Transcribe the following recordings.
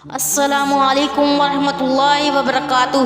السلام علیکم ورحمۃ اللہ وبرکاتہ۔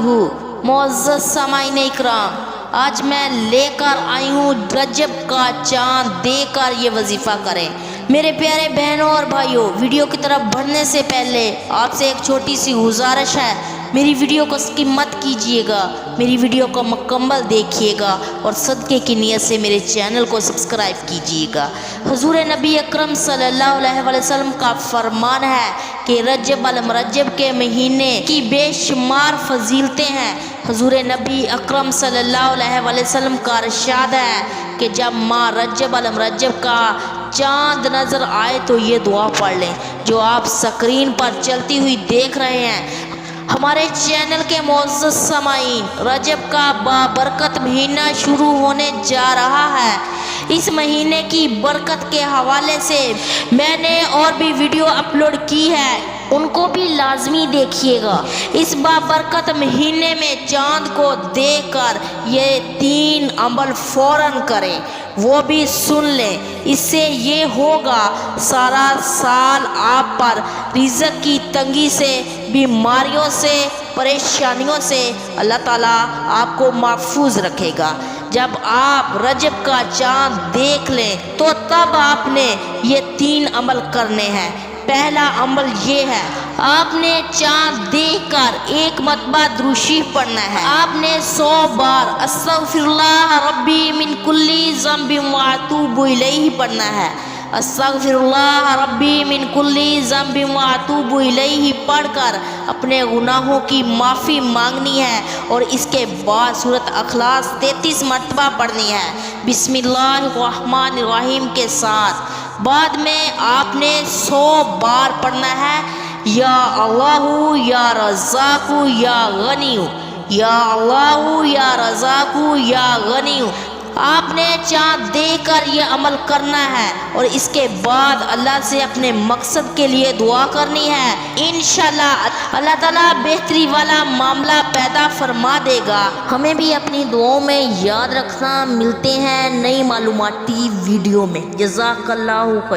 معزز سامعین اکرام، آج میں لے کر آئی ہوں رجب کا چاند دے کر یہ وظیفہ کریں۔ میرے پیارے بہنوں اور بھائیوں، ویڈیو کی طرف بڑھنے سے پہلے آپ سے ایک چھوٹی سی گزارش ہے، میری ویڈیو کو اسکپ مت کیجیے گا، میری ویڈیو کو مکمل دیکھیے گا اور صدقے کی نیت سے میرے چینل کو سبسکرائب کیجیے گا۔ حضور نبی اکرم صلی اللہ علیہ وسلم کا فرمان ہے کہ رجب المرجب کے مہینے کی بے شمار فضیلتیں ہیں۔ حضور نبی اکرم صلی اللہ علیہ وسلم کا ارشاد ہے کہ جب ماہ رجب المرجب کا چاند نظر آئے تو یہ دعا پڑھ لیں جو آپ سکرین پر چلتی ہوئی دیکھ رہے ہیں۔ ہمارے چینل کے معزز سامعین، رجب کا بابرکت مہینہ شروع ہونے جا رہا ہے۔ اس مہینے کی برکت کے حوالے سے میں نے اور بھی ویڈیو اپلوڈ کی ہے، ان کو بھی لازمی دیکھیے گا۔ اس بابرکت مہینے میں چاند کو دیکھ کر یہ 3 عمل فوراً کریں، وہ بھی سن لیں۔ اس سے یہ ہوگا سارا سال آپ پر رزق کی تنگی سے، بیماریوں سے، پریشانیوں سے اللہ تعالیٰ آپ کو محفوظ رکھے گا۔ جب آپ رجب کا چاند دیکھ لیں تو تب آپ نے یہ 3 عمل کرنے ہیں۔ پہلا عمل یہ ہے، آپ نے چاند دیکھ کر ایک مرتبہ درود شریف پڑھنا ہے۔ آپ نے 100 بار استغفر اللہ ربی من کل ذنب واتوب الیہ پڑھنا ہے۔ استغفر اللہ ربی من کل ذنب واتوب الیہ پڑھ کر اپنے گناہوں کی معافی مانگنی ہے اور اس کے بعد سورۃ اخلاص 33 مرتبہ پڑھنی ہے بسم اللہ الرحمن الرحیم کے ساتھ۔ بعد میں آپ نے 100 بار پڑھنا ہے یا اللہ یا رزاق یا غنی، یا اللہ یا رزاق یا غنی۔ آپ نے چاند دیکھ کر یہ عمل کرنا ہے اور اس کے بعد اللہ سے اپنے مقصد کے لیے دعا کرنی ہے۔ انشاءاللہ اللہ تعالیٰ بہتری والا معاملہ پیدا فرما دے گا۔ ہمیں بھی اپنی دعاؤں میں یاد رکھنا۔ ملتے ہیں نئی معلوماتی ویڈیو میں۔ جزاک اللہ خیر۔